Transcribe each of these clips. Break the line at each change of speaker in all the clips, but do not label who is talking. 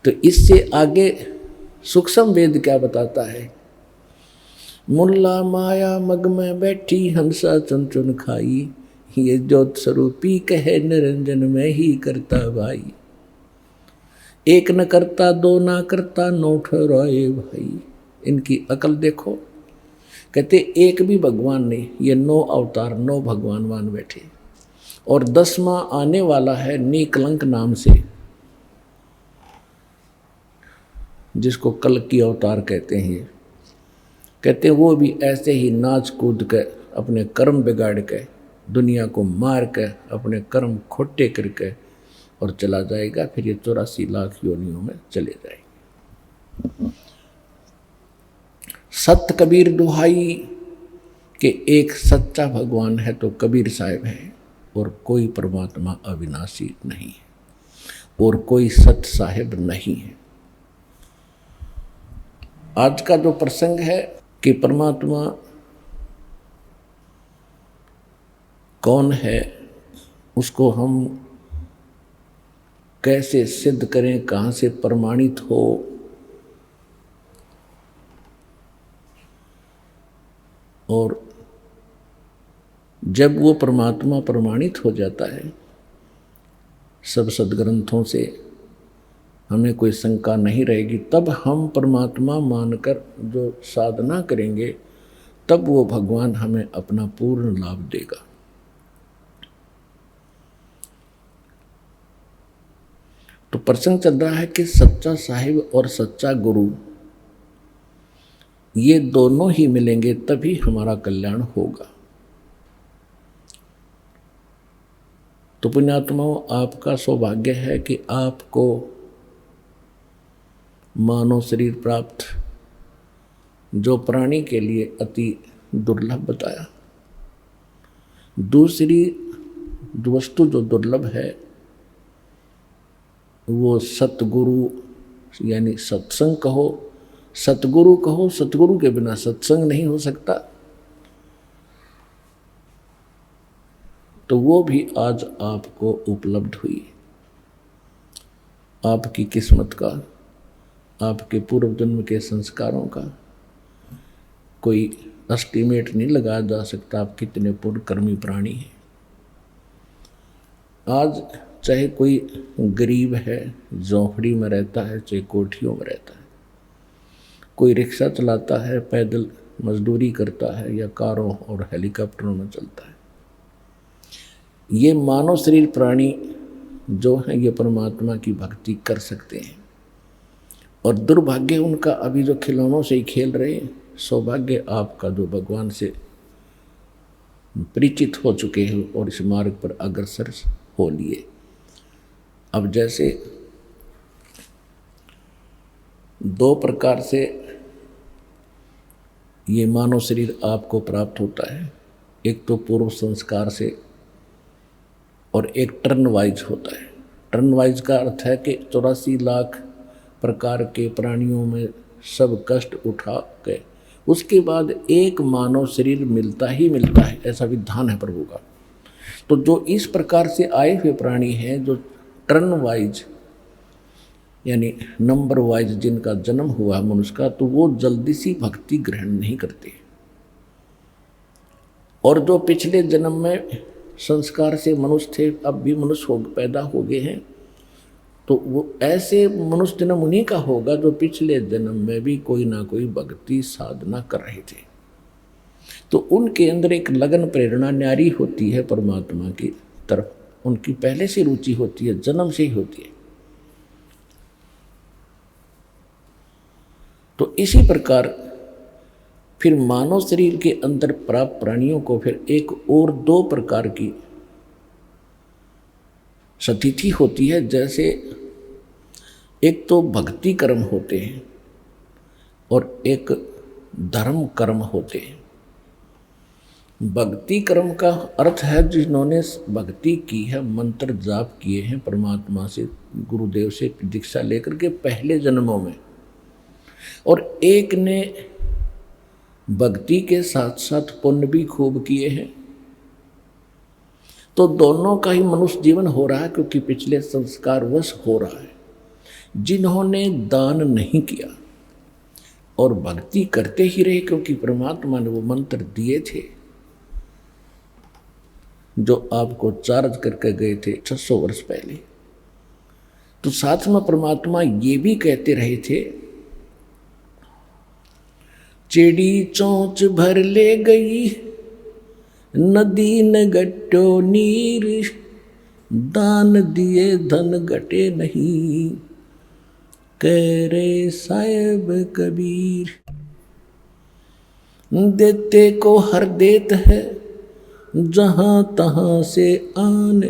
तो इससे आगे सूक्ष्म वेद क्या बताता है? मुल्ला माया मग में बैठी हंसा चुन चुन खाई, ये ज्योत स्वरूपी कहे निरंजन में ही करता भाई। एक न करता दो ना करता नौ ठहराए भाई। इनकी अकल देखो, कहते एक भी भगवान नहीं, ये 9 अवतार 9 भगवान मान बैठे। और 10वां आने वाला है निकलंक नाम से, जिसको कल की अवतार कहते हैं। कहते हैं वो भी ऐसे ही नाच कूद के अपने कर्म बिगाड़ के दुनिया को मार के अपने कर्म खोटे करके और चला जाएगा। फिर ये 84 लाख योनियों में चले जाएंगे। सत कबीर दुहाई कि एक सच्चा भगवान है तो कबीर साहिब है, और कोई परमात्मा अविनाशी नहीं है, और कोई सत साहिब नहीं है। आज का जो प्रसंग है कि परमात्मा कौन है, उसको हम कैसे सिद्ध करें, कहाँ से प्रमाणित हो, और जब वो परमात्मा प्रमाणित हो जाता है सब सदग्रंथों से, हमें कोई शंका नहीं रहेगी, तब हम परमात्मा मानकर जो साधना करेंगे तब वो भगवान हमें अपना पूर्ण लाभ देगा। तो प्रसंग चल रहा है कि सच्चा साहिब और सच्चा गुरु ये दोनों ही मिलेंगे तभी हमारा कल्याण होगा। तो पुण्यात्माओं, आपका सौभाग्य है कि आपको मानव शरीर प्राप्त, जो प्राणी के लिए अति दुर्लभ बताया। दूसरी वस्तु जो दुर्लभ है वो सतगुरु यानी सत्संग कहो, सतगुरु कहो। सतगुरु के बिना सत्संग नहीं हो सकता। तो वो भी आज आपको उपलब्ध हुई। आपकी किस्मत का, आपके पूर्व जन्म के संस्कारों का कोई एस्टीमेट नहीं लगाया जा सकता। आप कितने पुण्यकर्मी प्राणी हैं। आज चाहे कोई गरीब है, झोंपड़ी में रहता है, चाहे कोठियों में रहता है, कोई रिक्शा चलाता है, पैदल मजदूरी करता है, या कारों और हेलीकॉप्टरों में चलता है, ये मानव शरीर प्राणी जो हैं ये परमात्मा की भक्ति कर सकते हैं। और दुर्भाग्य उनका अभी जो खिलौनों से ही खेल रहे हैं। सौभाग्य आपका जो भगवान से परिचित हो चुके हैं और इस मार्ग पर अग्रसर हो लिए। अब जैसे 2 प्रकार से ये मानव शरीर आपको प्राप्त होता है, एक तो पूर्व संस्कार से और एक टर्न वाइज होता है। टर्न वाइज का अर्थ है कि 84 लाख प्रकार के प्राणियों में सब कष्ट उठा के उसके बाद एक मानव शरीर मिलता ही मिलता है, ऐसा विधान है प्रभु का। तो जो इस प्रकार से आए हुए प्राणी हैं, जो टर्न वाइज यानी नंबर वाइज जिनका जन्म हुआ मनुष्य का, तो वो जल्दी सी भक्ति ग्रहण नहीं करते। और जो पिछले जन्म में संस्कार से मनुष्य थे, अब भी मनुष्य पैदा हो गए हैं, तो वो ऐसे मनुष्य जन्म उन्हीं का होगा जो पिछले जन्म में भी कोई ना कोई भक्ति साधना कर रहे थे। तो उनके अंदर एक लगन प्रेरणा न्यारी होती है परमात्मा की तरफ, उनकी पहले से रुचि होती है, जन्म से ही होती है। तो इसी प्रकार फिर मानव शरीर के अंदर प्राप्त प्राणियों को फिर एक और 2 प्रकार की स्थिति होती है। जैसे एक तो भक्ति कर्म होते हैं और एक धर्म कर्म होते हैं। भक्ति कर्म का अर्थ है जिन्होंने भक्ति की है, मंत्र जाप किए हैं परमात्मा से, गुरुदेव से दीक्षा लेकर के पहले जन्मों में, और एक ने भक्ति के साथ साथ पुण्य भी खूब किए हैं। तो दोनों का ही मनुष्य जीवन हो रहा है, क्योंकि पिछले संस्कार वश हो रहा है। जिन्होंने दान नहीं किया और भक्ति करते ही रहे, क्योंकि परमात्मा ने वो मंत्र दिए थे जो आपको चार्ज करके गए थे 600 वर्ष पहले। तो साथ में परमात्मा ये भी कहते रहे थे, चिड़ी चोंच भर ले गई नदी न गट्टो नीर, दान दिए धन घटे नहीं, कह रे साहेब कबीर। देते को हर देत है जहां तहां से आन,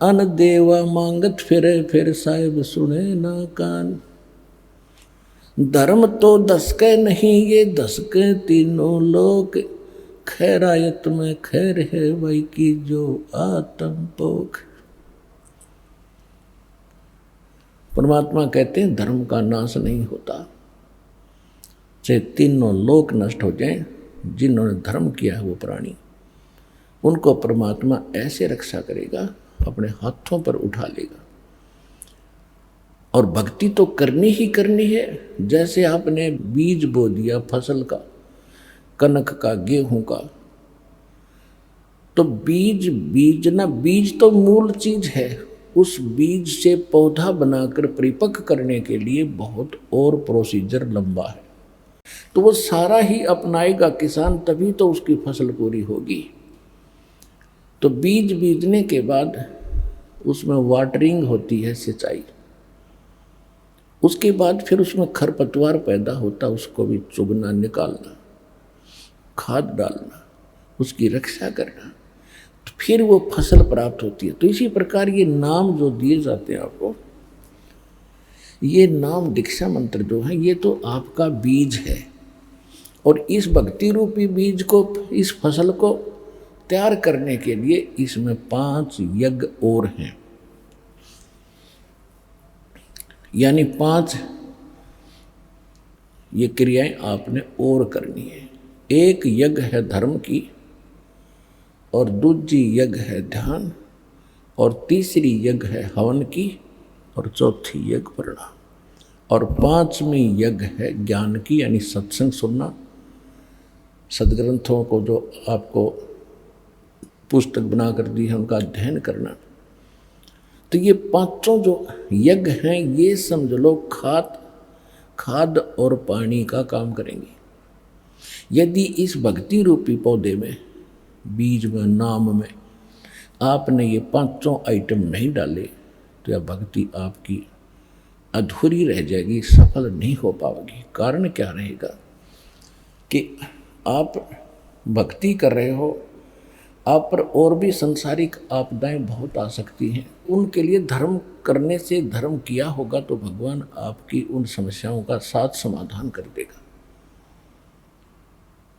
अन देवा मांगत फिर साहेब सुने ना कान। धर्म तो 10 के नहीं ये 10 के तीनों लोक, खैरायत में खैर है वही की जो आत्म पोख। परमात्मा कहते हैं धर्म का नाश नहीं होता, चाहे तीनों लोक नष्ट हो जाएं, जिन्होंने धर्म किया है वो प्राणी, उनको परमात्मा ऐसे रक्षा करेगा, अपने हाथों पर उठा लेगा। और भक्ति तो करनी ही करनी है। जैसे आपने बीज बो दिया फसल का, कनक का, गेहूं का, तो बीज तो मूल चीज है। उस बीज से पौधा बनाकर परिपक्व करने के लिए बहुत और प्रोसीजर लंबा है, तो वो सारा ही अपनाएगा किसान, तभी तो उसकी फसल पूरी होगी। तो बीज बीजने के बाद उसमें वाटरिंग होती है, सिंचाई, उसके बाद फिर उसमें खरपतवार पैदा होता, उसको भी चुगना, निकालना, खाद डालना, उसकी रक्षा करना, तो फिर वो फसल प्राप्त होती है। तो इसी प्रकार ये नाम जो दिए जाते हैं आपको, ये नाम दीक्षा मंत्र जो है, ये तो आपका बीज है। और इस भक्ति रूपी बीज को, इस फसल को तैयार करने के लिए इसमें 5 यज्ञ और हैं, यानी 5 ये क्रियाएं आपने और करनी है। एक यज्ञ है धर्म की, और दूसरी यज्ञ है ध्यान, और तीसरी यज्ञ है हवन की, और चौथी यज्ञ प्रणाम, और 5वीं यज्ञ है ज्ञान की, यानी सत्संग सुनना, सदग्रंथों को जो आपको पुस्तक बनाकर दी है उनका अध्ययन करना। तो ये 5 जो यज्ञ हैं, ये समझ लो खाद और पानी का काम करेंगे। यदि इस भक्ति रूपी पौधे में, बीज में, नाम में आपने ये 5 आइटम नहीं डाले, तो यह भक्ति आपकी अधूरी रह जाएगी, सफल नहीं हो पाएगी। कारण क्या रहेगा कि आप भक्ति कर रहे हो, आप पर और भी संसारिक आपदाएं बहुत आ सकती हैं, उनके लिए धर्म करने से, धर्म किया होगा तो भगवान आपकी उन समस्याओं का साथ समाधान कर देगा।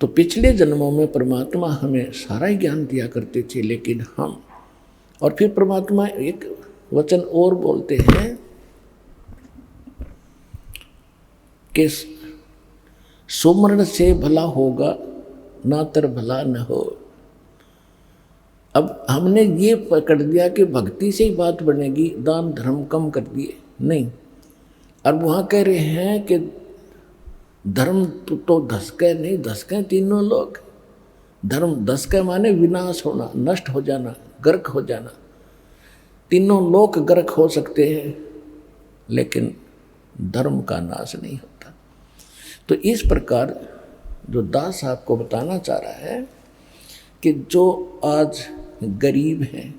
तो पिछले जन्मों में परमात्मा हमें सारा ही ज्ञान दिया करते थे, लेकिन हम, और फिर परमात्मा एक वचन और बोलते हैं कि सुमरण से भला होगा, नातर भला न हो। अब हमने ये पकड़ दिया कि भक्ति से ही बात बनेगी, दान धर्म कम कर दिए, नहीं। अब वहाँ कह रहे हैं कि धर्म तो 10 के नहीं, 10 के तीनों लोग। धर्म 10 के माने विनाश होना, नष्ट हो जाना, गर्क हो जाना। तीनों लोग गर्क हो सकते हैं, लेकिन धर्म का नाश नहीं होता। तो इस प्रकार जो दास आपको बताना चाह रहा है कि जो आज गरीब हैं,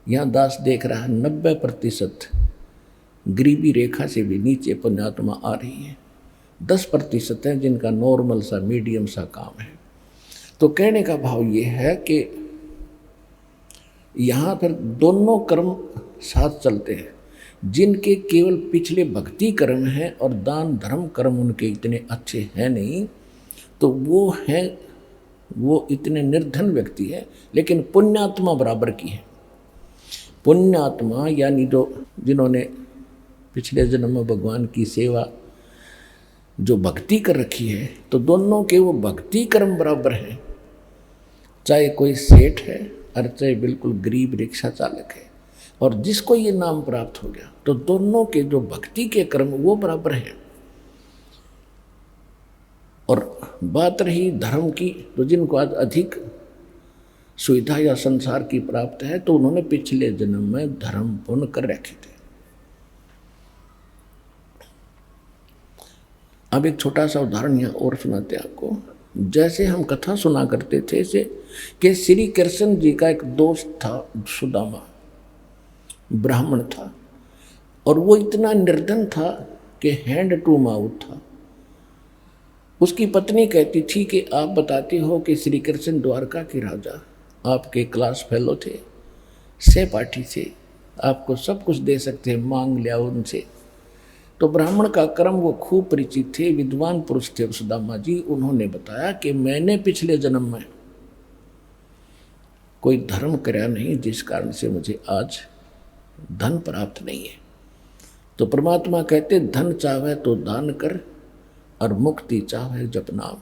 यहाँ दास देख रहा है 90% गरीबी रेखा से भी नीचे पुण्यात्मा आ रही है, 10% है जिनका नॉर्मल सा, मीडियम सा काम है। तो कहने का भाव ये है कि यहाँ पर दोनों कर्म साथ चलते हैं। जिनके केवल पिछले भक्ति कर्म हैं और दान धर्म कर्म उनके इतने अच्छे हैं नहीं, तो वो इतने निर्धन व्यक्ति है, लेकिन पुण्यात्मा बराबर की है। पुण्यात्मा यानी जिन्होंने पिछले जन्म में भगवान की सेवा, जो भक्ति कर रखी है, तो दोनों के वो भक्ति कर्म बराबर हैं। चाहे कोई सेठ है और चाहे बिल्कुल गरीब रिक्शा चालक है, और जिसको ये नाम प्राप्त हो गया तो दोनों के जो भक्ति के कर्म वो बराबर हैं। और बात रही धर्म की, तो जिनको आज अधिक सुविधा या संसार की प्राप्त है तो उन्होंने पिछले जन्म में धर्म पुण्य कर रखे थे। अब एक छोटा सा उदाहरण यहाँ और सुनाते आपको। जैसे हम कथा सुना करते थे से कि श्री कृष्ण जी का एक दोस्त था सुदामा, ब्राह्मण था, और वो इतना निर्धन था कि हैंड टू माउथ था। उसकी पत्नी कहती थी कि आप बताते हो कि श्री कृष्ण द्वारका के राजा आपके क्लास फेलो थे, सहपाठी थे, आपको सब कुछ दे सकते हैं, मांग लिया उनसे। तो ब्राह्मण का कर्म वो खूब परिचित थे, विद्वान पुरुष थे सुदामा जी। उन्होंने बताया कि मैंने पिछले जन्म में कोई धर्म कराया नहीं, जिस कारण से मुझे आज धन प्राप्त नहीं है। तो परमात्मा कहते धन चाहे तो दान कर और मुक्ति चाहे जप नाम,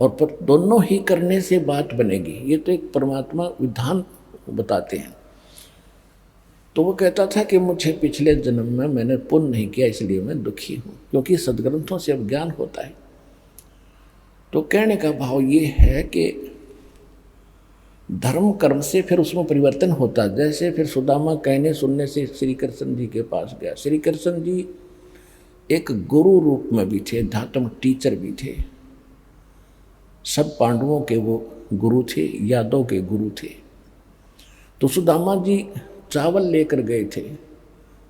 और पर दोनों ही करने से बात बनेगी। ये तो एक परमात्मा विधान बताते हैं। तो वो कहता था कि मुझे पिछले जन्म में मैंने पुण्य नहीं किया, इसलिए मैं दुखी हूँ, क्योंकि सदग्रंथों से अब ज्ञान होता है। तो कहने का भाव ये है कि धर्म कर्म से फिर उसमें परिवर्तन होता। जैसे फिर सुदामा कहने सुनने से श्री कृष्ण जी के पास गया। श्री कृष्ण जी एक गुरु रूप में भी थे, अध्यात्म टीचर भी थे। सब पांडवों के वो गुरु थे, यादव के गुरु थे। तो सुदामा जी चावल लेकर गए थे,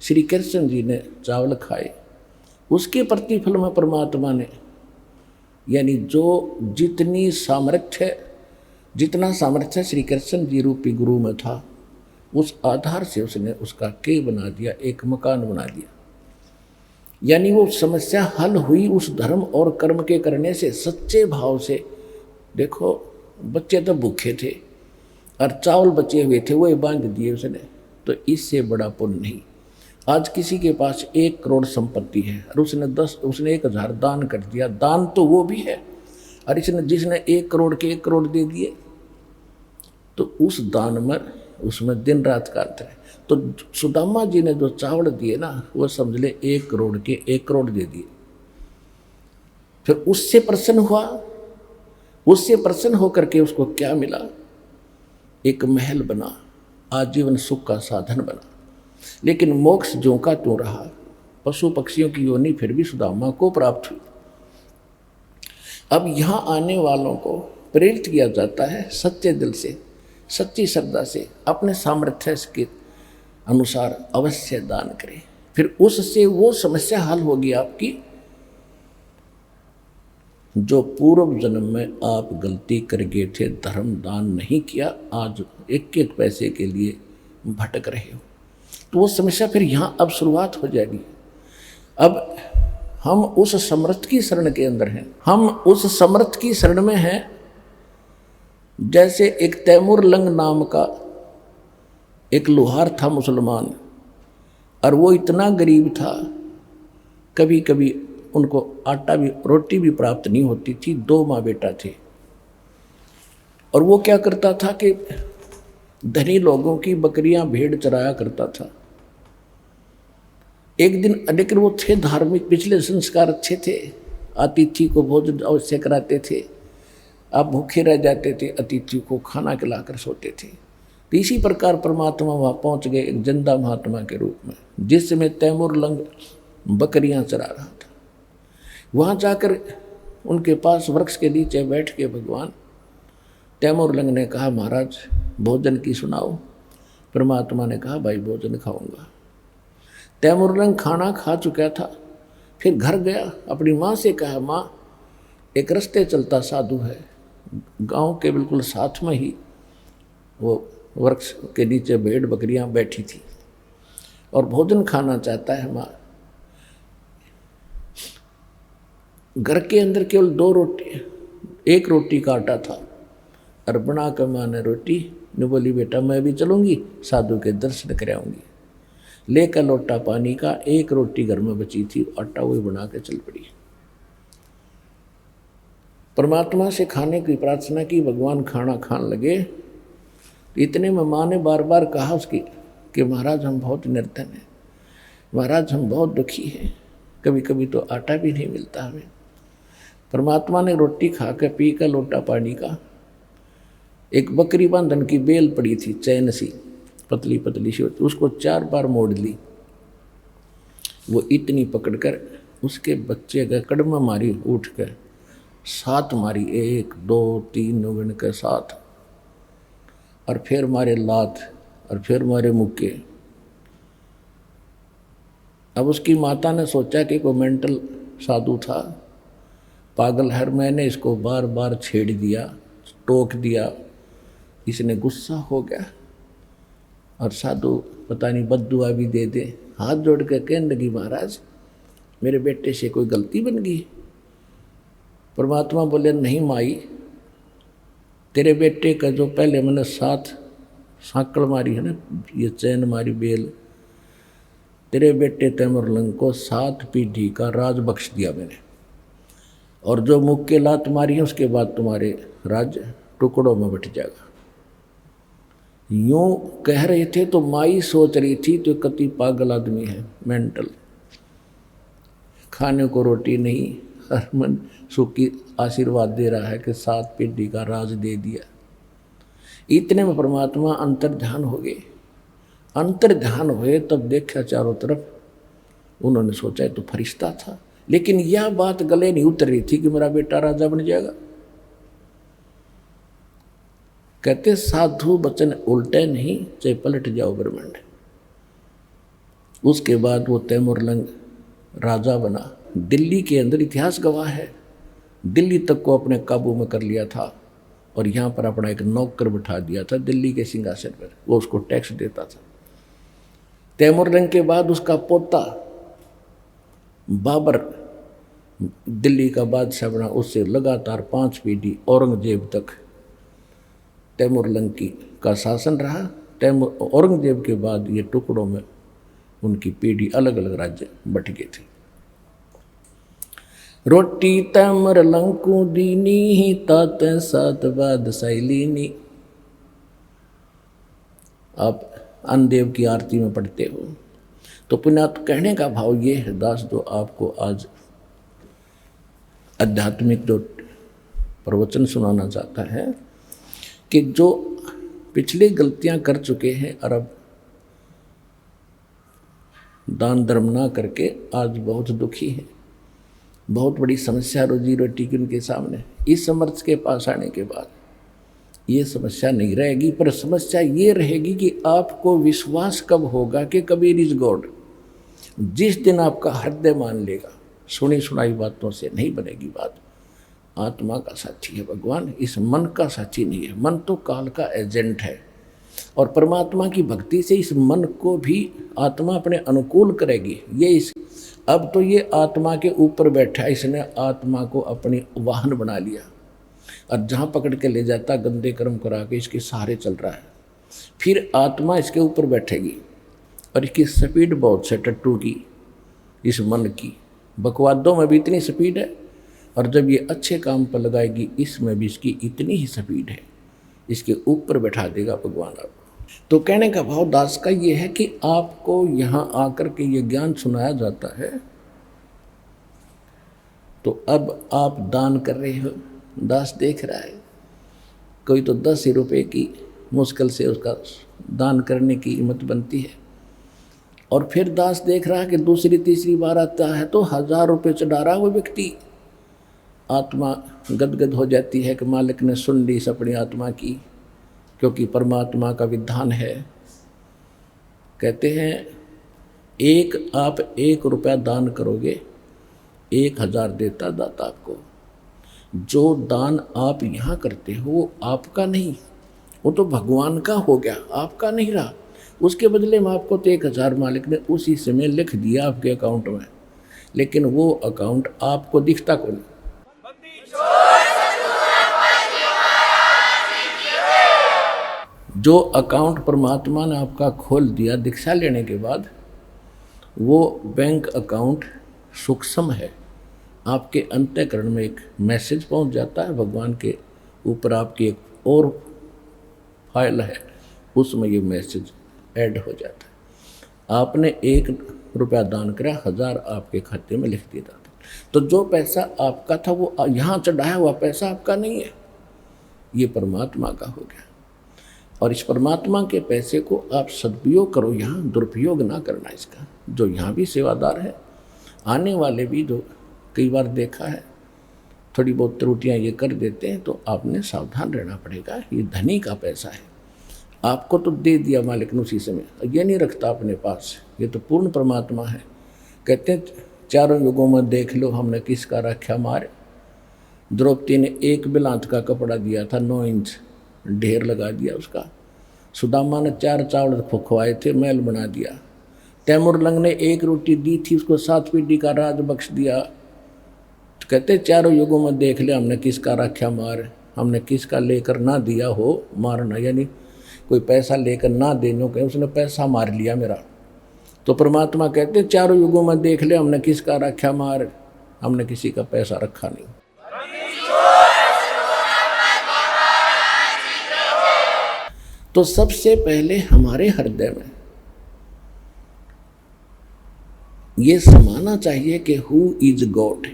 श्री कृष्ण जी ने चावल खाए। उसके प्रतिफल में परमात्मा ने, यानी जो जितना सामर्थ्य श्री कृष्ण जी रूपी गुरु में था, उस आधार से उसने उसका के बना दिया, एक मकान बना दिया। यानी वो समस्या हल हुई उस धर्म और कर्म के करने से, सच्चे भाव से। देखो बच्चे तो भूखे थे और चावल बचे हुए थे, वो बांध दिए उसने, तो इससे बड़ा पुण्य नहीं। आज किसी के पास 1 करोड़ संपत्ति है और उसने 1000 दान कर दिया, दान तो वो भी है, और जिसने 1 करोड़ के 1 करोड़ दे दिए, तो उस दान में उसमें दिन रात का अंतर है। तो सुदामा जी ने जो चावल दिए ना, वो समझ ले 1 करोड़ के 1 करोड़ दे दिए। फिर उससे प्रसन्न हुआ, उससे प्रसन्न होकर के उसको क्या मिला? एक महल बना, आजीवन सुख का साधन बना। लेकिन मोक्ष ज्यों का त्यों रहा, पशु पक्षियों की योनि फिर भी सुदामा को प्राप्त हुई। अब यहाँ आने वालों को प्रेरित किया जाता है सच्चे दिल से, सच्ची श्रद्धा से, अपने सामर्थ्य के अनुसार अवश्य दान करें, फिर उससे वो समस्या हल होगी आपकी जो पूर्व जन्म में आप गलती कर गए थे, धर्म दान नहीं किया, आज 1-1 पैसे के लिए भटक रहे हो। तो वो समस्या फिर यहाँ अब शुरुआत हो जाएगी। अब हम उस समर्थ की शरण के अंदर हैं, हम उस समर्थ की शरण में हैं। जैसे एक तैमूर लंग नाम का एक लोहार था मुसलमान, और वो इतना गरीब था, कभी कभी उनको आटा भी रोटी भी प्राप्त नहीं होती थी। 2 माँ बेटा थे, और वो क्या करता था कि धनी लोगों की बकरियां भेड़ चराया करता था। एक दिन लेकिन वो थे धार्मिक, पिछले संस्कार अच्छे थे, अतिथि को भोजन अवश्य कराते थे, आप भूखे रह जाते थे, अतिथि को खाना खिलाकर सोते थे। तो इसी प्रकार परमात्मा वहाँ पहुँच गए एक जिंदा महात्मा के रूप में, जिसमें तैमूर लंग बकरियां चरा रहा था। वहाँ जाकर उनके पास वृक्ष के नीचे बैठ के भगवान तैमूर लंग ने कहा, महाराज भोजन की सुनाओ। परमात्मा ने कहा, भाई भोजन खाऊंगा। तैमूर लंग खाना खा चुका था, फिर घर गया, अपनी माँ से कहा, माँ एक रास्ते चलता साधु है, गांव के बिल्कुल साथ में ही वो वृक्ष के नीचे भेड़ बकरियां बैठी थी और भोजन खाना चाहता है। माँ घर के अंदर केवल 2 रोटी, 1 रोटी का आटा था, और बना कर माँ ने रोटी ने बोली, बेटा मैं भी चलूँगी, साधु के दर्शन कराऊंगी। लेकर लोटा पानी का, 1 रोटी घर में बची थी, आटा वही बना के चल पड़ी। परमात्मा से खाने की प्रार्थना की, भगवान खाना खाने लगे। इतने में माँ ने बार बार कहा उसकी कि महाराज हम बहुत निर्धन हैं, महाराज हम बहुत दुखी हैं, कभी कभी तो आटा भी नहीं मिलता हमें। परमात्मा ने रोटी खा के पी का लोटा पानी का, एक बकरी बांधन की बेल पड़ी थी चैन सी, पतली पतली सी होती, उसको 4 बार मोड़ ली। वो इतनी पकड़कर उसके बच्चे का कड़मा मारी, उठ कर 7 मारी, 1 2 3 गिन के 7, और फिर मारे लात, और फिर मारे मुक्के। अब उसकी माता ने सोचा कि कोई मेंटल साधु था, पागल है, मैंने इसको बार बार छेड़ दिया, टोक दिया, इसने गुस्सा हो गया और साधु पता नहीं बद्दुआ भी दे दे। हाथ जोड़ के कहने लगी, महाराज मेरे बेटे से कोई गलती बन गई? परमात्मा बोले, नहीं माई, तेरे बेटे का जो पहले मैंने 7 सांकड़ मारी है ना, ये चैन मारी बेल, तेरे बेटे तैमूरलंग को 7 पीढ़ी का राज बख्श दिया मैंने, और जो मुख के लात मारी है उसके बाद तुम्हारे राज्य टुकड़ों में बट जाएगा। यूं कह रहे थे तो माई सोच रही थी तो कति पागल आदमी है, मेंटल, खाने को रोटी नहीं, हर मन सुखी आशीर्वाद दे रहा है कि 7 पीढ़ी का राज दे दिया। इतने में परमात्मा अंतर्ध्यान हो गए। अंतर्ध्यान हुए तब देखा चारों तरफ, उन्होंने सोचा तो फरिश्ता था, लेकिन यह बात गले नहीं उतर रही थी कि मेरा बेटा राजा बन जाएगा। कहते साधु वचन उल्टे नहीं, चाहे पलट जाओ ब्रह्मांड। उसके बाद वो तैमूरलंग राजा बना। दिल्ली के अंदर इतिहास गवाह है, दिल्ली तक को अपने काबू में कर लिया था, और यहाँ पर अपना एक नौकर बिठा दिया था दिल्ली के सिंहासन पर, वो उसको टैक्स देता था। तैमूरलंग के बाद उसका पोता बाबर दिल्ली का बादशाह बना, उससे लगातार 5 पीढ़ी औरंगजेब तक तैमूरलंग का शासन रहा। औरंगजेब के बाद ये टुकड़ों में उनकी पीढ़ी अलग अलग राज्य बट गए थे। रोटी तैमूरलंग को दीनी, तात 7 बादशाही लीनी। आप अन्नदेव की आरती में पढ़ते हो तो पुण्यात कहने का भाव ये है, दास जो आपको आज आध्यात्मिक जो प्रवचन सुनाना चाहता है कि जो पिछली गलतियां कर चुके हैं और अब दान धर्म ना करके आज बहुत दुखी हैं, बहुत बड़ी समस्या रोजी रोटी की उनके सामने। इस समर्थ के पास आने के बाद ये समस्या नहीं रहेगी, पर समस्या ये रहेगी कि आपको विश्वास कब होगा कि कबीर इज गॉड। जिस दिन आपका हृदय मान लेगा, सुनी सुनाई बातों से नहीं बनेगी बात। आत्मा का साथी है भगवान, इस मन का साथी नहीं है। मन तो काल का एजेंट है, और परमात्मा की भक्ति से इस मन को भी आत्मा अपने अनुकूल करेगी। अब तो ये आत्मा के ऊपर बैठा है, इसने आत्मा को अपनी वाहन बना लिया, और जहाँ पकड़ के ले जाता गंदे कर्म करा के इसके सहारे चल रहा है। फिर आत्मा इसके ऊपर बैठेगी, और इसकी स्पीड बहुत से टट्टू की, इस मन की बकवादों में भी इतनी स्पीड है, और जब ये अच्छे काम पर लगाएगी इसमें भी इसकी इतनी ही स्पीड है, इसके ऊपर बैठा देगा भगवान आपको। तो कहने का भाव दास का ये है कि आपको यहाँ आकर के ये ज्ञान सुनाया जाता है, तो अब आप दान कर रहे हो, दास देख रहा है, कोई तो 10 रुपये की मुश्किल से उसका दान करने की हिम्मत बनती है, और फिर दास देख रहा है कि दूसरी तीसरी बार आता है तो 1000 रुपये चढ़ा रहा वो व्यक्ति। आत्मा गदगद हो जाती है कि मालिक ने सुन ली इस अपनी आत्मा की, क्योंकि परमात्मा का विधान है। कहते हैं आप 1 रुपया दान करोगे, 1000 देता दाता आपको। जो दान आप यहाँ करते हो वो आपका नहीं, वो तो भगवान का हो गया, आपका नहीं रहा। उसके बदले में आपको तो 1000 मालिक ने उसी समय लिख दिया आपके अकाउंट में, लेकिन वो अकाउंट आपको दिखता को नहीं। जो अकाउंट परमात्मा ने आपका खोल दिया दीक्षा लेने के बाद, वो बैंक अकाउंट सूक्ष्म है। आपके अंतःकरण में एक मैसेज पहुंच जाता है, भगवान के ऊपर आपकी एक और फाइल है, उसमें ये मैसेज ऐड हो जाता है। आपने 1 रुपया दान करा, 1000 आपके खाते में लिख दिया था। तो जो पैसा आपका था वो यहाँ चढ़ाया हुआ पैसा आपका नहीं है, ये परमात्मा का हो गया। और इस परमात्मा के पैसे को आप सदुपयोग करो, यहाँ दुरुपयोग ना करना इसका। जो यहाँ भी सेवादार है, आने वाले भी जो कई बार देखा है थोड़ी बहुत त्रुटियाँ ये कर देते हैं, तो आपने सावधान रहना पड़ेगा। ये धनी का पैसा है, आपको तो दे दिया मालिक ने उसी समय, ये नहीं रखता अपने पास। ये तो पूर्ण परमात्मा है। कहते हैं चारों युगों में देख लो हमने किसका रक्षा मार। द्रौपदी ने 1 बिलांत का कपड़ा दिया था, 9 इंच ढेर लगा दिया उसका। सुदामा ने 4 चावल खुखवाए थे, महल बना दिया। तैमुरलंग ने 1 रोटी दी थी, उसको 7 पीढ़ी का राज बख्श दिया। तो कहते चारों युगों में देख ले हमने किसका रक्षा मार, हमने किसका लेकर ना दिया हो मारना, यानी कोई पैसा लेकर ना देने को उसने पैसा मार लिया मेरा। तो परमात्मा कहते चारों युगों में देख ले हमने किसका रक्षा मार, हमने किसी का पैसा रखा नहीं। तो सबसे पहले हमारे हृदय में ये समाना चाहिए कि हु इज गॉड,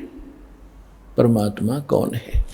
परमात्मा कौन है।